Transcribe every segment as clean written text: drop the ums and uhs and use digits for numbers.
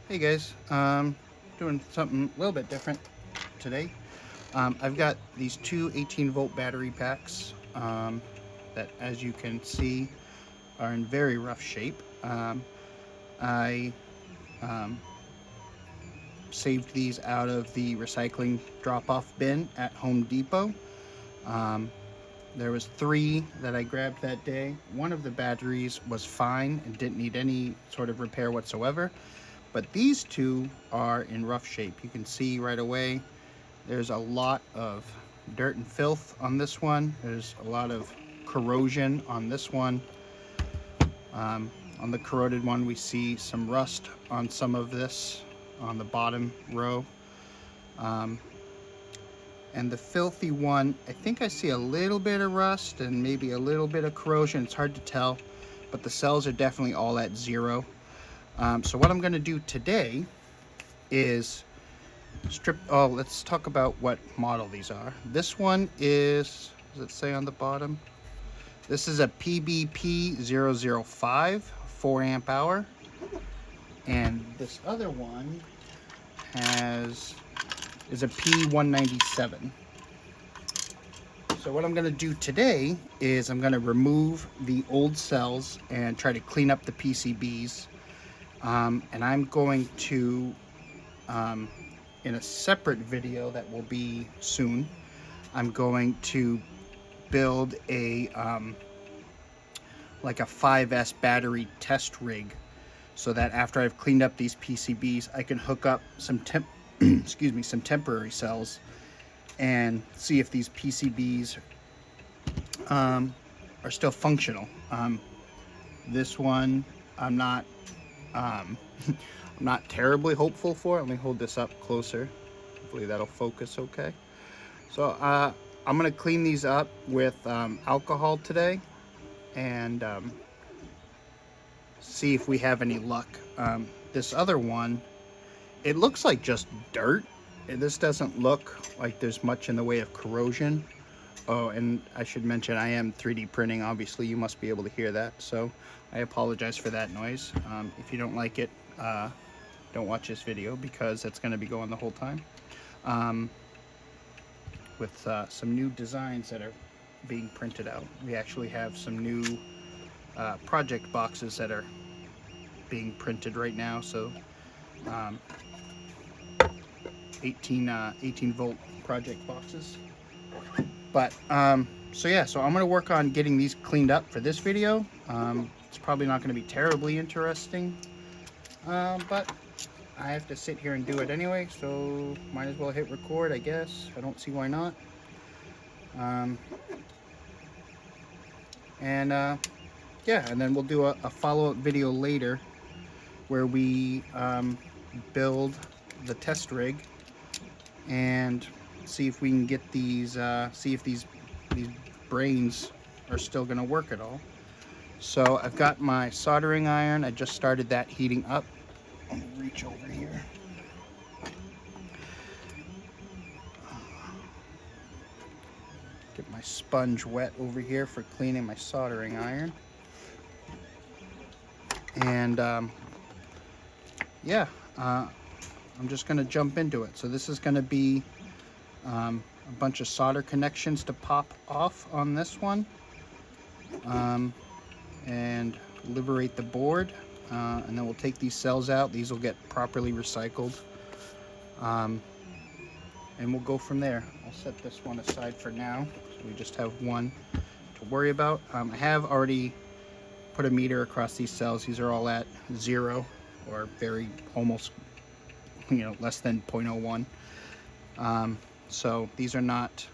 Hey guys, doing something a little bit different today. I've got these two 18-volt battery packs that, as you can see, are in very rough shape. I um, saved these out of the recycling drop-off bin at Home Depot. Um, there was three that I grabbed that day. One of the batteries was fine and didn't need any sort of repair whatsoever. But these two are in rough shape. You can see right away there's a lot of dirt and filth on this one. There's a lot of corrosion on this one. On the corroded one, we see some rust on some of this on the bottom row. Um, and the filthy one, I think I see a little bit of rust and maybe a little bit of corrosion. It's hard to tell, but the cells are definitely all at zero. So what I'm going to do today is let's talk about what model these are. This one is, does it say on the bottom? This is a PBP005 4 amp hour, and this other one is a P197. So what I'm going to do today is I'm going to remove the old cells and try to clean up the PCBs, and I'm going to in a separate video that will be soon, I'm going to build a like a 5S battery test rig, so that after I've cleaned up these PCBs, I can hook up some some temporary cells and see if these PCBs are still functional. This one I'm not I'm not terribly hopeful for. Let me hold this up closer. Hopefully that'll focus okay. So I'm gonna clean these up with alcohol today and see if we have any luck. This other one, it looks like just dirt. This doesn't look like there's much in the way of corrosion. Oh, and I should mention I am 3D printing. Obviously, you must be able to hear that. So I apologize for that noise. If you don't like it, don't watch this video because it's going to be going the whole time. With some new designs that are being printed out. We actually have some new project boxes that are being printed right now. So 18 volt project boxes. But so yeah, so I'm gonna work on getting these cleaned up for this video. It's probably not gonna be terribly interesting, but I have to sit here and do it anyway, so might as well hit record, I guess. I don't see why not. Yeah, and then we'll do a follow-up video later where we build the test rig and see if we can get these, see if these brains are still gonna work at all. So I've got my soldering iron. I just started that heating up. Let me reach over here. Get my sponge wet over here for cleaning my soldering iron. And yeah, I'm just gonna jump into it. So this is gonna be a bunch of solder connections to pop off on this one, and liberate the board, and then we'll take these cells out. These will get properly recycled, and we'll go from there. I'll set this one aside for now, so we just have one to worry about. I have already put a meter across these cells. These are all at 0 or very almost, less than 0.01. So these are not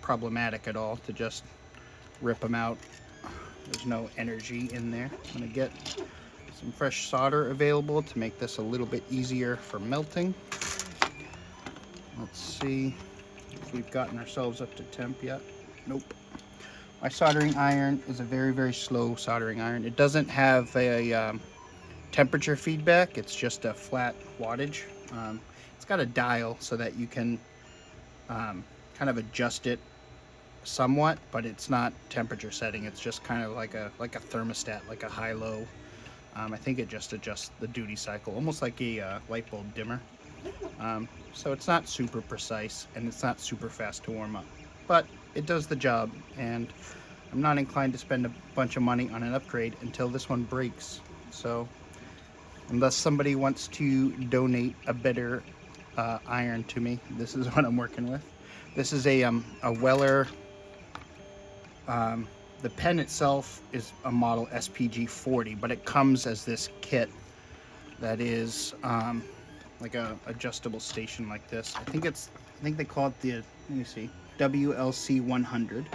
problematic at all to just rip them out. There's no energy in there. I'm gonna get some fresh solder available to make this a little bit easier for melting. Let's see if we've gotten ourselves up to temp yet. Nope. My soldering iron is a very, very slow soldering iron. It doesn't have a temperature feedback. It's just a flat wattage. It's got a dial so that you can kind of adjust it somewhat, but it's not temperature setting. It's just kind of like a thermostat, like a high-low I think it just adjusts the duty cycle, almost like a light bulb dimmer. So it's not super precise, and it's not super fast to warm up, but it does the job, and I'm not inclined to spend a bunch of money on an upgrade until this one breaks. So unless somebody wants to donate a better iron to me, this is what I'm working with. This is a Weller. The pen itself is a model SPG 40, but it comes as this kit that is like a adjustable station like this. I think they call it the, let me see, WLC 100.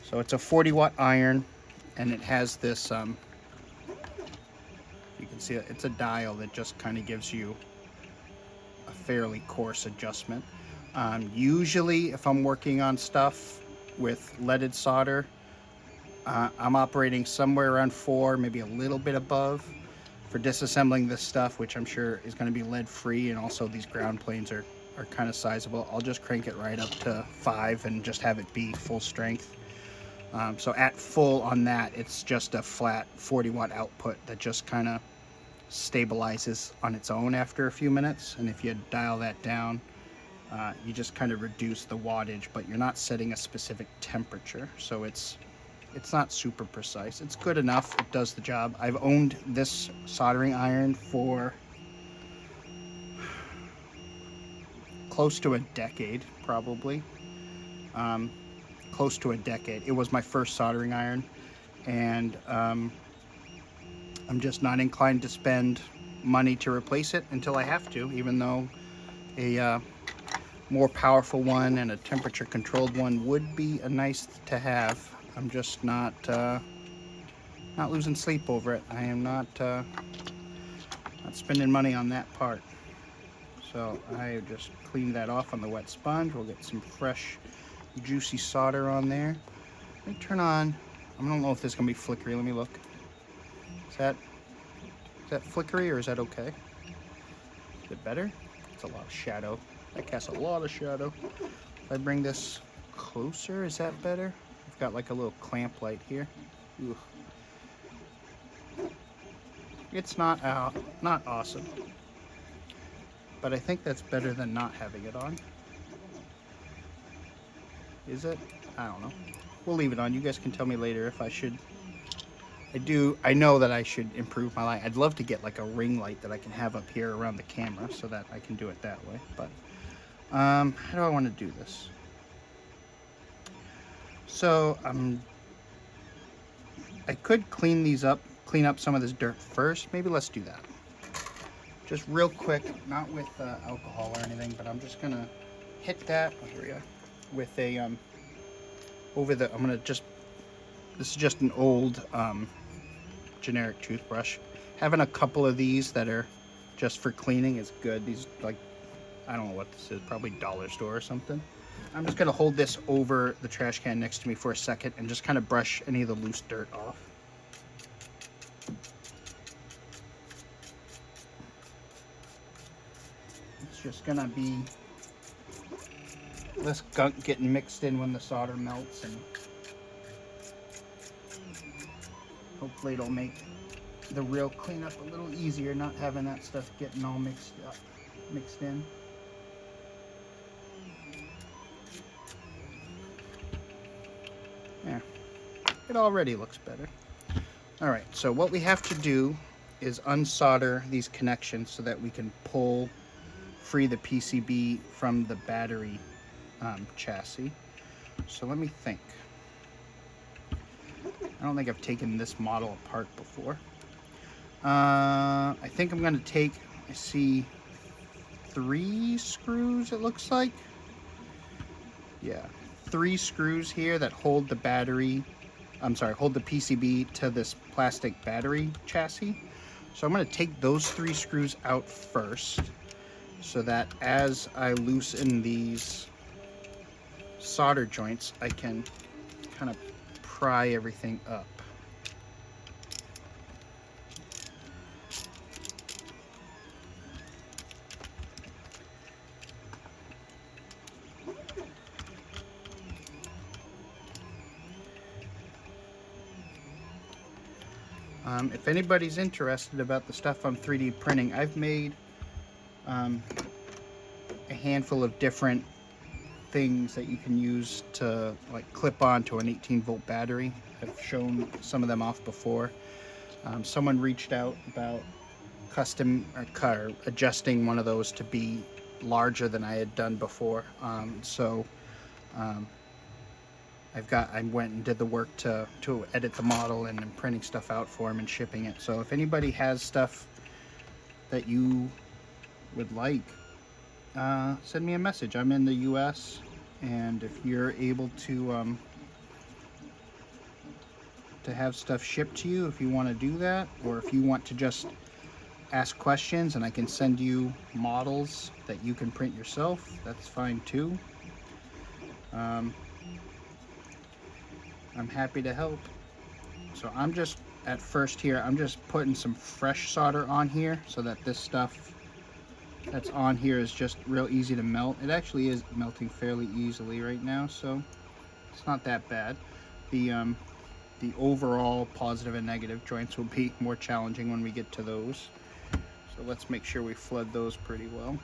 So it's a 40-watt iron, and it has this, you can see it's a dial that just kind of gives you a fairly coarse adjustment. Usually if I'm working on stuff with leaded solder, I'm operating somewhere around 4, maybe a little bit above. For disassembling this stuff, which I'm sure is going to be lead free, and also these ground planes are kind of sizable, I'll just crank it right up to 5 and just have it be full strength. So at full on that, it's just a flat 40-watt output that just kind of stabilizes on its own after a few minutes. And if you dial that down, you just kind of reduce the wattage, but you're not setting a specific temperature. So it's not super precise. It's good enough. It does the job. I've owned this soldering iron for close to a decade, probably. Close to a decade. It was my first soldering iron, and I'm just not inclined to spend money to replace it until I have to, even though a more powerful one and a temperature controlled one would be a nice to have. I'm just not losing sleep over it. I am not spending money on that part. So I just cleaned that off on the wet sponge. We'll get some fresh, juicy solder on there. Let me turn on. I don't know if this is gonna be flickery. Let me look. Is that flickery, or is that okay? Is it better? It's a lot of shadow. That casts a lot of shadow. If I bring this closer, is that better? I've got like a little clamp light here. Ooh. It's not awesome, but I think that's better than not having it on. Is it? I don't know. We'll leave it on. You guys can tell me later if I should. I know that I should improve my light. I'd love to get like a ring light that I can have up here around the camera so that I can do it that way. But how do I want to do this? So I could clean up some of this dirt first. Maybe let's do that. Just real quick, not with alcohol or anything, but I'm just gonna hit that with a this is just an old generic toothbrush. Having a couple of these that are just for cleaning is good. These, like, I don't know what this is, probably dollar store or something. I'm just gonna hold this over the trash can next to me for a second and just kind of brush any of the loose dirt off. It's just gonna be less gunk getting mixed in when the solder melts, and hopefully it'll make the real cleanup a little easier, not having that stuff getting all mixed in. Yeah, it already looks better. All right, so what we have to do is unsolder these connections so that we can free the PCB from the battery chassis. So let me think. I don't think I've taken this model apart before. I think I'm going to take, I see 3 screws, it looks like. Yeah, 3 screws here that hold the hold the PCB to this plastic battery chassis. So I'm going to take those 3 screws out first, so that as I loosen these solder joints, I can kind of pry everything up. If anybody's interested about the stuff I'm 3D printing, I've made a handful of different things that you can use to like clip onto an 18-volt battery. I've shown some of them off before. Someone reached out about custom or adjusting one of those to be larger than I had done before. I went and did the work to edit the model, and I'm printing stuff out for him and shipping it. So if anybody has stuff that you would like, send me a message. I'm in the US, and if you're able to have stuff shipped to you, if you want to do that, or if you want to just ask questions and I can send you models that you can print yourself, that's fine too. I'm happy to help. So I'm just, at first here, I'm just putting some fresh solder on here so that this stuff that's on here is just real easy to melt. It actually is melting fairly easily right now, so it's not that bad. The overall positive and negative joints will be more challenging when we get to those. So let's make sure we flood those pretty well.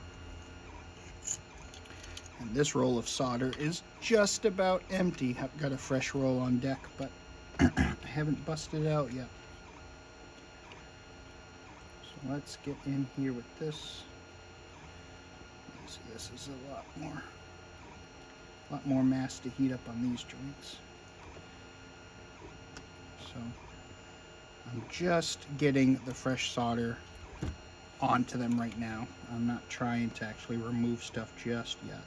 And this roll of solder is just about empty. I've got a fresh roll on deck, but I haven't busted it out yet. So let's get in here with this. See, this is a lot more mass to heat up on these joints. So I'm just getting the fresh solder onto them right now. I'm not trying to actually remove stuff just yet,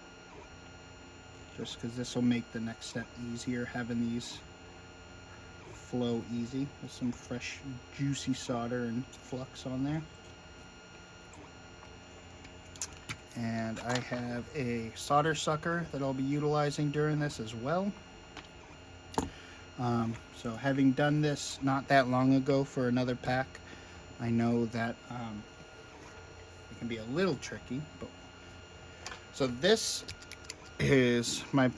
just because this will make the next step easier, having these flow easy with some fresh juicy solder and flux on there. And I have a solder sucker that I'll be utilizing during this as well. So having done this not that long ago for another pack, I know that it can be a little tricky. But so this is my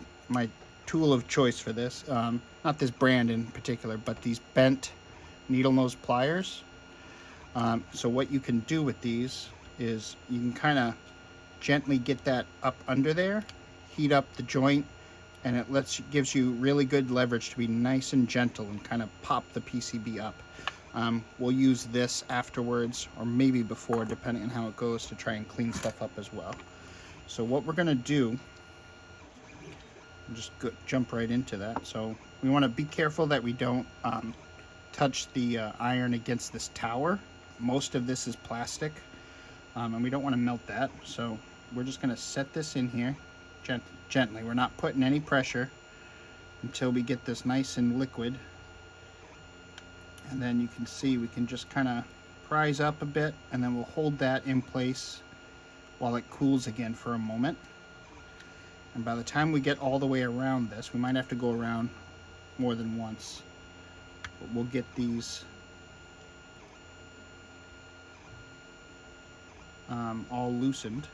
tool of choice for this. Not this brand in particular, but these bent needle nose pliers. So what you can do with these is you can kind of gently get that up under there, heat up the joint, and it gives you really good leverage to be nice and gentle and kind of pop the PCB up. We'll use this afterwards, or maybe before, depending on how it goes, to try and clean stuff up as well. So what we're going to do, just jump right into that. So we want to be careful that we don't touch the iron against this tower. Most of this is plastic, and we don't want to melt that. So we're just going to set this in here gently. We're not putting any pressure until we get this nice and liquid. And then you can see we can just kind of prise up a bit, and then we'll hold that in place while it cools again for a moment. And by the time we get all the way around this, we might have to go around more than once, but we'll get these all loosened.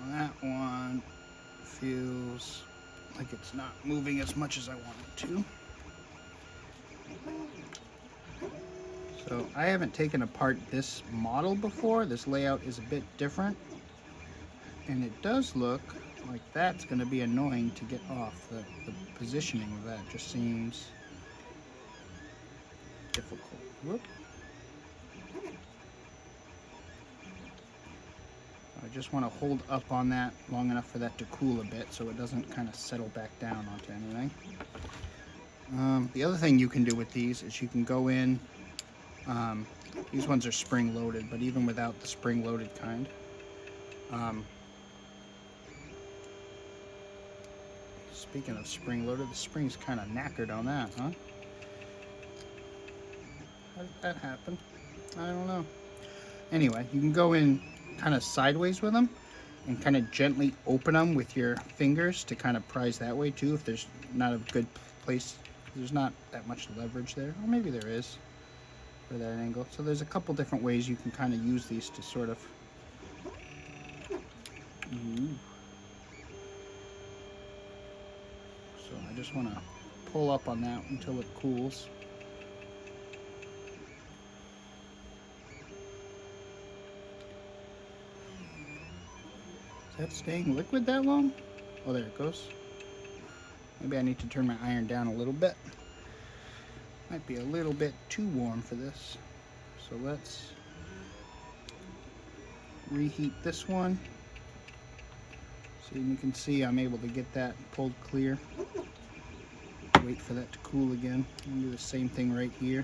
That one feels like it's not moving as much as I want it to. So I haven't taken apart this model before. This layout is a bit different, and it does look like that's going to be annoying to get off. The positioning of that just seems difficult. Whoop. I just want to hold up on that long enough for that to cool a bit so it doesn't kind of settle back down onto anything. The other thing you can do with these is you can go in, these ones are spring loaded, but even without the spring loaded kind, speaking of spring loaded, the spring's kind of knackered on that, huh? How did that happen? I don't know. Anyway, you can go in kind of sideways with them and kind of gently open them with your fingers to kind of prise that way too, if there's not a good place There's not that much leverage there, or maybe there is for that angle. So there's a couple different ways you can kind of use these to sort of. Ooh. So I just want to pull up on that until it cools. Is that staying liquid that long? Oh, there it goes. Maybe I need to turn my iron down a little bit. Might be a little bit too warm for this. So let's reheat this one. So you can see I'm able to get that pulled clear. Wait for that to cool again. And do the same thing right here.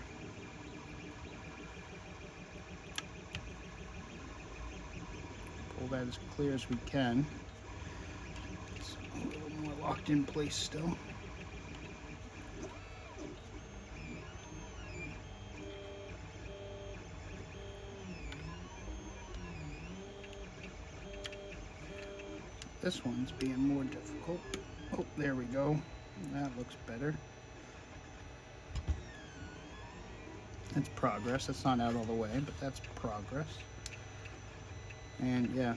Pull that as clear as we can. It's a little more locked in place still. This one's being more difficult. Oh, there we go. That looks better. That's progress. That's not out all the way, but that's progress. And yeah,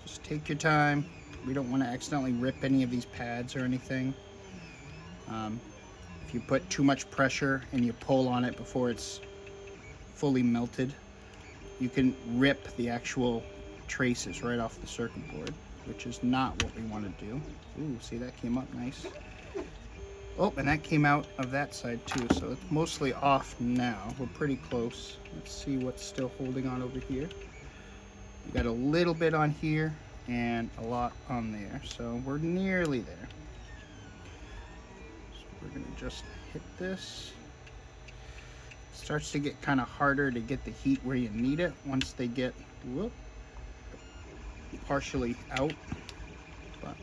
just take your time. We don't want to accidentally rip any of these pads or anything. If you put too much pressure and you pull on it before it's fully melted, you can rip the actual traces right off the circuit board, which is not what we want to do. Ooh, see, that came up nice. Oh, and that came out of that side too, so it's mostly off now. We're pretty close. Let's see what's still holding on over here. We got a little bit on here and a lot on there, so we're nearly there. So we're gonna just hit this. It starts to get kind of harder to get the heat where you need it once they get partially out, but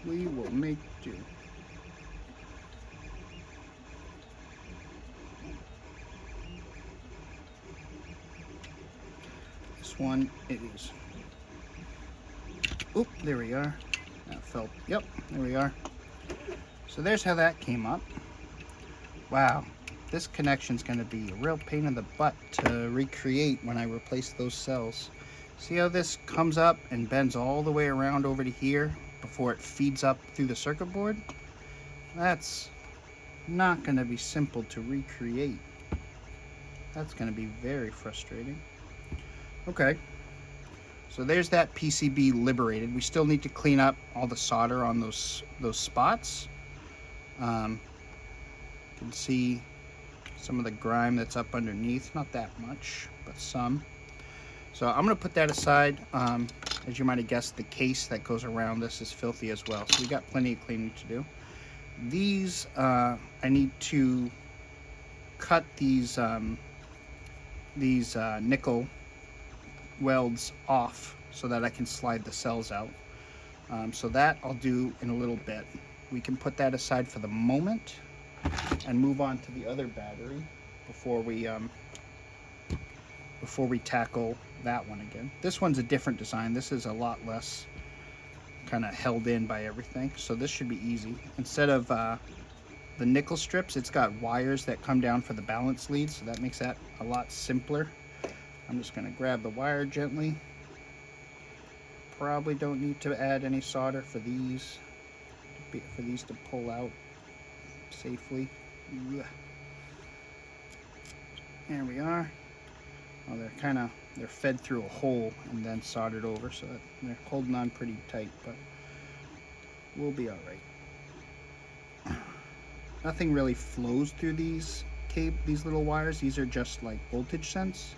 we will make do. This one it is. Oop, there we are. That felt, yep, there we are. So there's how that came up. Wow, this connection's gonna be a real pain in the butt to recreate when I replace those cells. See how this comes up and bends all the way around over to here before it feeds up through the circuit board? That's not going to be simple to recreate. That's going to be very frustrating. Okay, so there's that PCB liberated. We still need to clean up all the solder on those spots. You can see some of the grime that's up underneath. Not that much, but some. So I'm going to put that aside. As you might have guessed, the case that goes around this is filthy as well. So we got plenty of cleaning to do. These, I need to cut these nickel welds off so that I can slide the cells out. So that I'll do in a little bit. We can put that aside for the moment and move on to the other battery before we tackle that one again. This one's a different design. This is a lot less kind of held in by everything, so this should be easy. Instead of the nickel strips, it's got wires that come down for the balance leads, so that makes that a lot simpler. I'm just going to grab the wire gently. Probably don't need to add any solder for these to pull out safely. There we are. Oh, they're fed through a hole and then soldered over, so that they're holding on pretty tight, but we'll be all right. Nothing really flows through these little wires. These are just like voltage sense,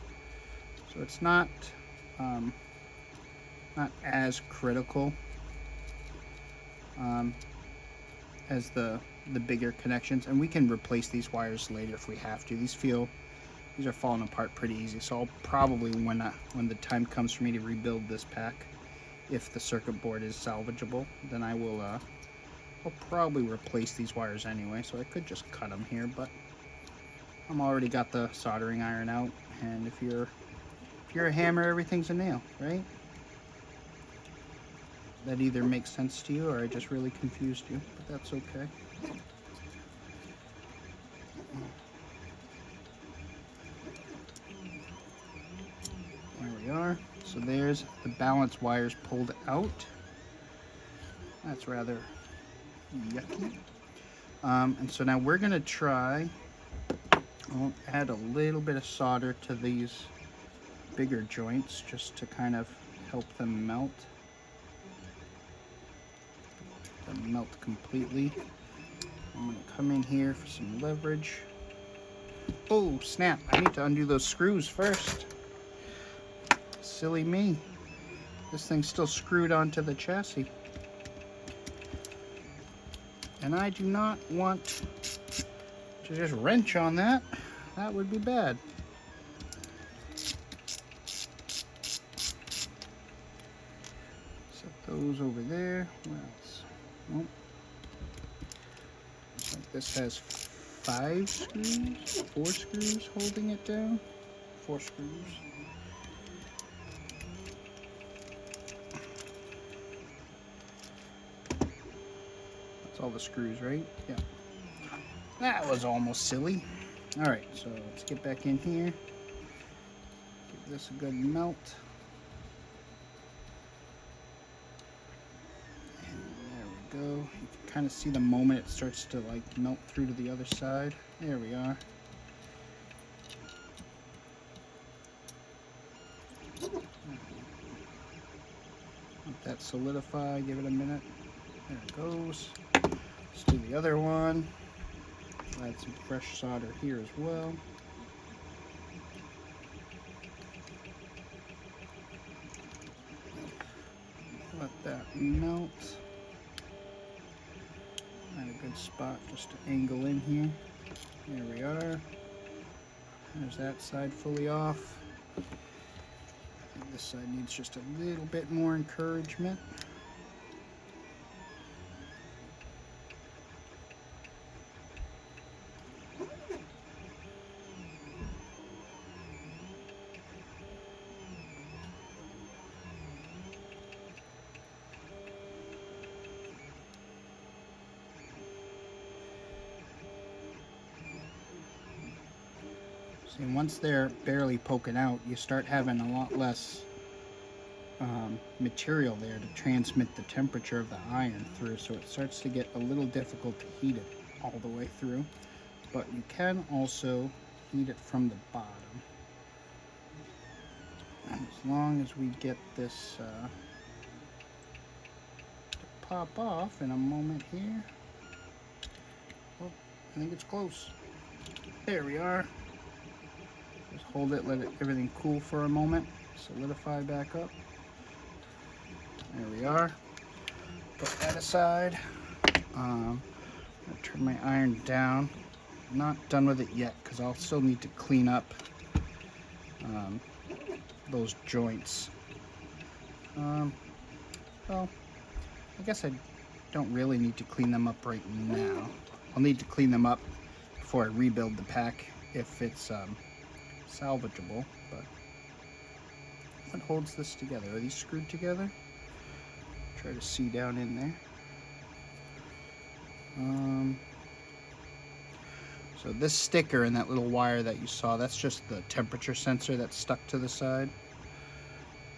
so it's not as critical as the bigger connections, and we can replace these wires later if we have to. These are falling apart pretty easy, so I'll probably, when the time comes for me to rebuild this pack, if the circuit board is salvageable, then I'll probably replace these wires anyway, so I could just cut them here, but I'm already got the soldering iron out, and if you're a hammer, everything's a nail, right? That either makes sense to you or I just really confused you, but that's okay. So there's the balance wires pulled out. That's rather yucky. And so now we're gonna try, I'll add a little bit of solder to these bigger joints just to kind of help them melt. Melt completely. I'm gonna come in here for some leverage. Oh, snap. I need to undo those screws first. Silly me. This thing's still screwed onto the chassis. And I do not want to just wrench on that. That would be bad. Set those over there. What else? Nope. Looks like this has 5 screws, 4 screws holding it down. 4 screws. That's all the screws, right? Yeah. That was almost silly. Alright, so let's get back in here. Give this a good melt. And there we go. You can kind of see the moment it starts to like melt through to the other side. There we are. Let that solidify, give it a minute. There it goes. Let's do the other one. Add some fresh solder here as well. Let that melt. Find a good spot just to angle in here. There we are. There's that side fully off. I think this side needs just a little bit more encouragement. And once they're barely poking out, you start having a lot less material there to transmit the temperature of the iron through, so it starts to get a little difficult to heat it all the way through. But you can also heat it from the bottom. And as long as we get this to pop off in a moment here. Oh, I think it's close. There we are. Just hold it, let everything cool for a moment, solidify back up. There we are. Put that aside. I'm gonna turn my iron down. I'm not done with it yet because I'll still need to clean up those joints. Well, I guess I don't really need to clean them up right now. I'll need to clean them up before I rebuild the pack if it's salvageable. But what holds this together? Are these screwed together? Try to see down in there. So this sticker and that little wire that you saw, that's just the temperature sensor that's stuck to the side.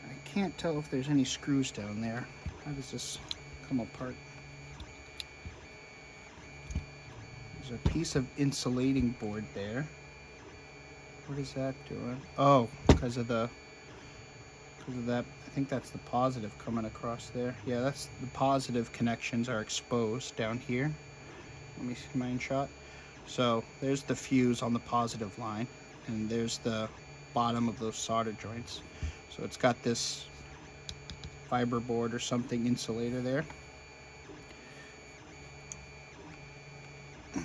I can't tell if there's any screws down there. How does this come apart? There's a piece of insulating board there. What is that doing? Oh, because of that. I think that's the positive coming across there. Yeah, that's the positive connections are exposed down here. Let me see my shot. So there's the fuse on the positive line, and there's the bottom of those solder joints. So it's got this fiber board or something insulator there. I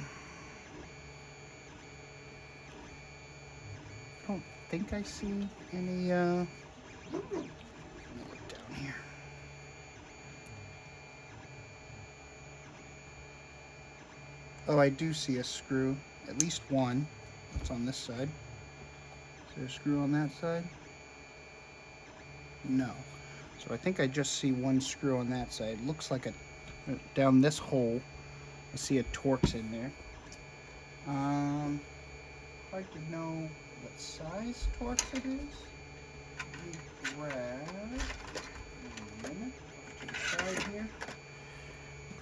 don't think I see any let me look down here. Oh, I do see a screw, at least one. That's on this side. Is there a screw on that side? No. So I think I just see one screw on that side. It looks like down this hole, I see a Torx in there. Hard to know what size Torx it is.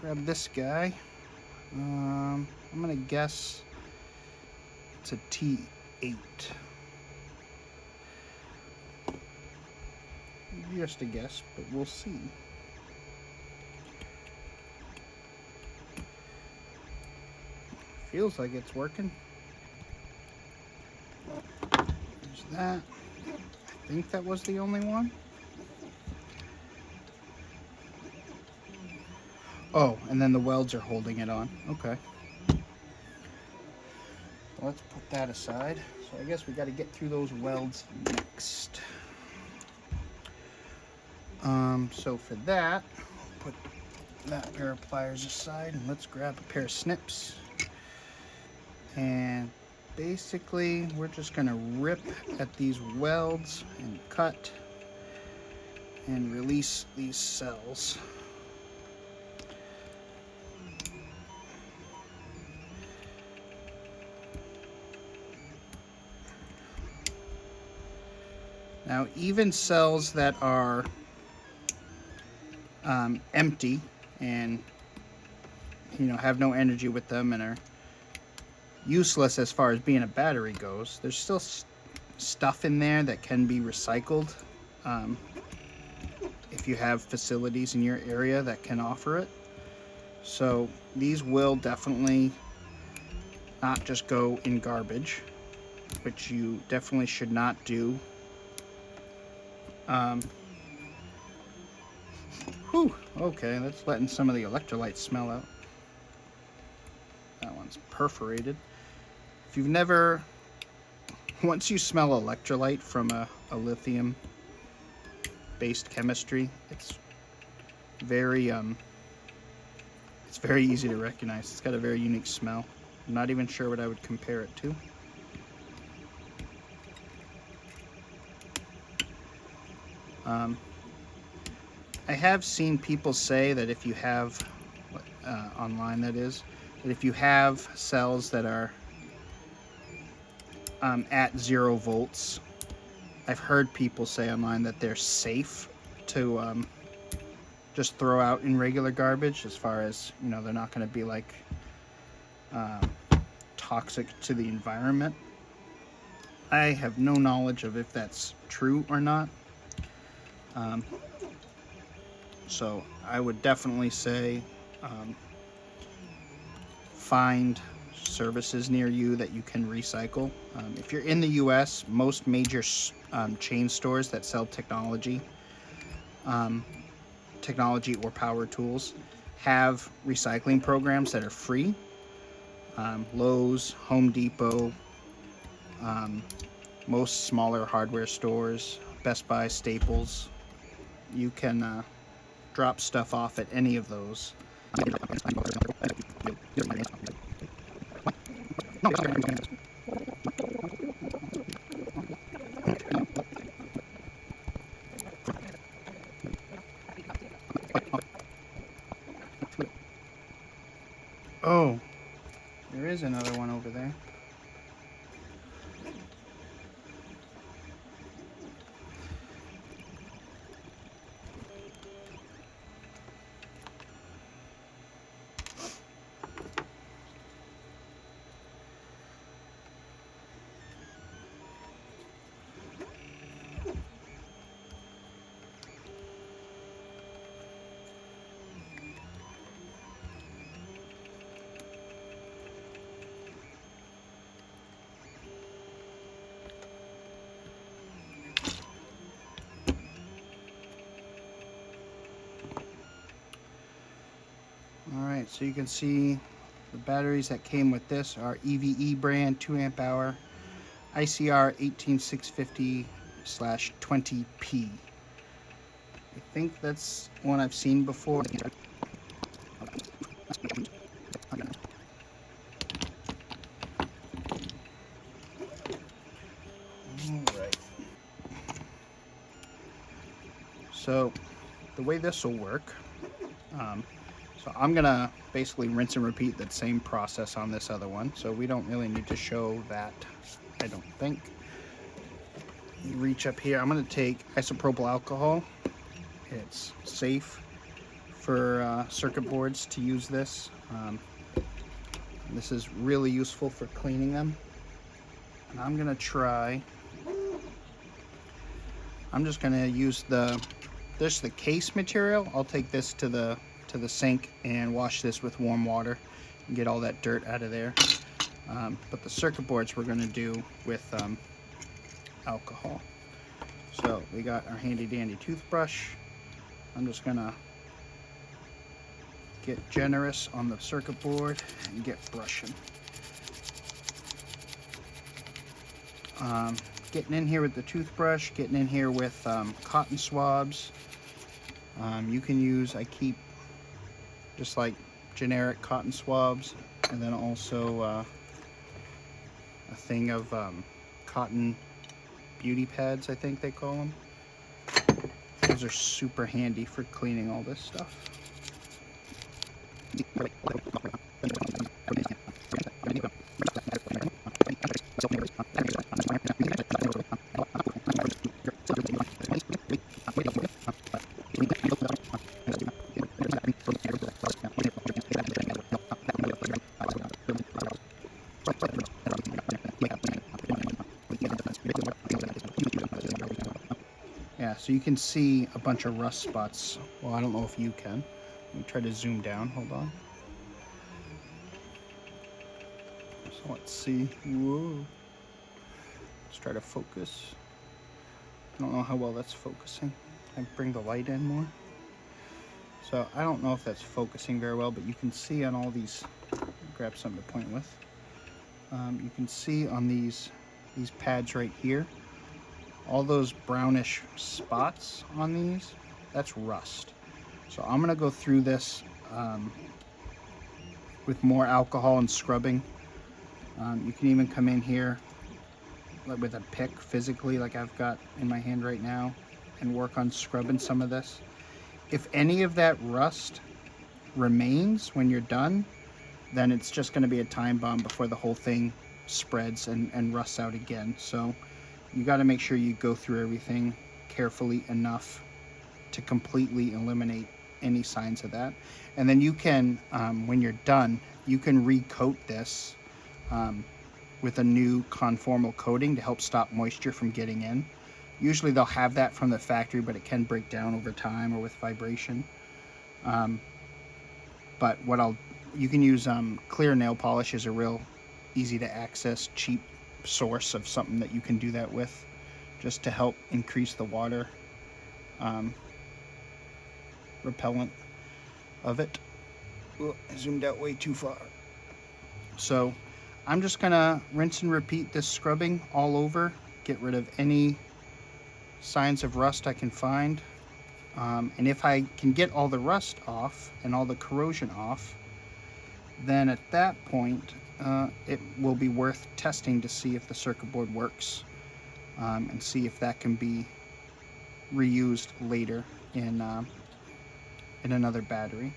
grab this guy. I'm gonna guess it's a T8. Just a guess, but we'll see. Feels like it's working. There's that. I think that was the only one. Oh, and then the welds are holding it on. Okay. Let's put that aside. So I guess we got to get through those welds next. So for that, put that pair of pliers aside and let's grab a pair of snips. And basically, we're just gonna rip at these welds and cut and release these cells. Now, even cells that are empty and have no energy with them and are useless as far as being a battery goes, there's still stuff in there that can be recycled if you have facilities in your area that can offer it. So these will definitely not just go in garbage, which you definitely should not do. Okay, that's letting some of the electrolyte smell out. That one's perforated. If you've never, once you smell electrolyte from a lithium based chemistry, it's very easy to recognize. It's got a very unique smell. I'm not even sure what I would compare it to. I have seen people say that if you have, online that is, that if you have cells that are at 0 volts, I've heard people say online that they're safe to just throw out in regular garbage, as far as, they're not going to be like toxic to the environment. I have no knowledge of if that's true or not. So I would definitely say find services near you that you can recycle. If you're in the US, most major chain stores that sell technology or power tools have recycling programs that are free. Lowe's, Home Depot, most smaller hardware stores, Best Buy, Staples, you can drop stuff off at any of those. Oh, there is another one over there. Alright, so you can see the batteries that came with this are EVE brand 2 amp hour ICR 18650/20P. I think that's one I've seen before. Alright. So the way this will work, so I'm gonna basically rinse and repeat that same process on this other one, so we don't really need to show that, I don't think. you reach up here. I'm going to take isopropyl alcohol. It's safe for circuit boards to use this. This is really useful for cleaning them. And I'm going to try, I'm just going to use the case material. I'll take this to the sink and wash this with warm water and get all that dirt out of there. But the circuit boards we're going to do with alcohol. So we got our handy dandy toothbrush. I'm just going to get generous on the circuit board and get brushing. Getting in here with the toothbrush, getting in here with cotton swabs. You can use, I keep just like generic cotton swabs, and then also a thing of cotton beauty pads, I think they call them. Those are super handy for cleaning all this stuff. Yeah, so you can see a bunch of rust spots. Well, I don't know if you can. Let me try to zoom down. Hold on. So let's see. Whoa. Let's try to focus. I don't know how well that's focusing. I bring the light in more. So I don't know if that's focusing very well, but you can see on all these. Grab something to point with. You can see on these pads right here, all those brownish spots on these, that's rust. So I'm gonna go through this with more alcohol and scrubbing. You can even come in here with a pick physically, like I've got in my hand right now, and work on scrubbing some of this. If any of that rust remains when you're done, then it's just going to be a time bomb before the whole thing spreads and rusts out again. So you got to make sure you go through everything carefully enough to completely eliminate any signs of that. And then you can, when you're done, you can recoat this with a new conformal coating to help stop moisture from getting in. Usually they'll have that from the factory, but it can break down over time or with vibration. But you can use clear nail polish is a real easy to access, cheap source of something that you can do that with, just to help increase the water repellent of it. Ooh, I zoomed out way too far. So I'm just gonna rinse and repeat this scrubbing all over, get rid of any signs of rust I can find. And if I can get all the rust off and all the corrosion off, then at that point it will be worth testing to see if the circuit board works, and see if that can be reused later in another battery.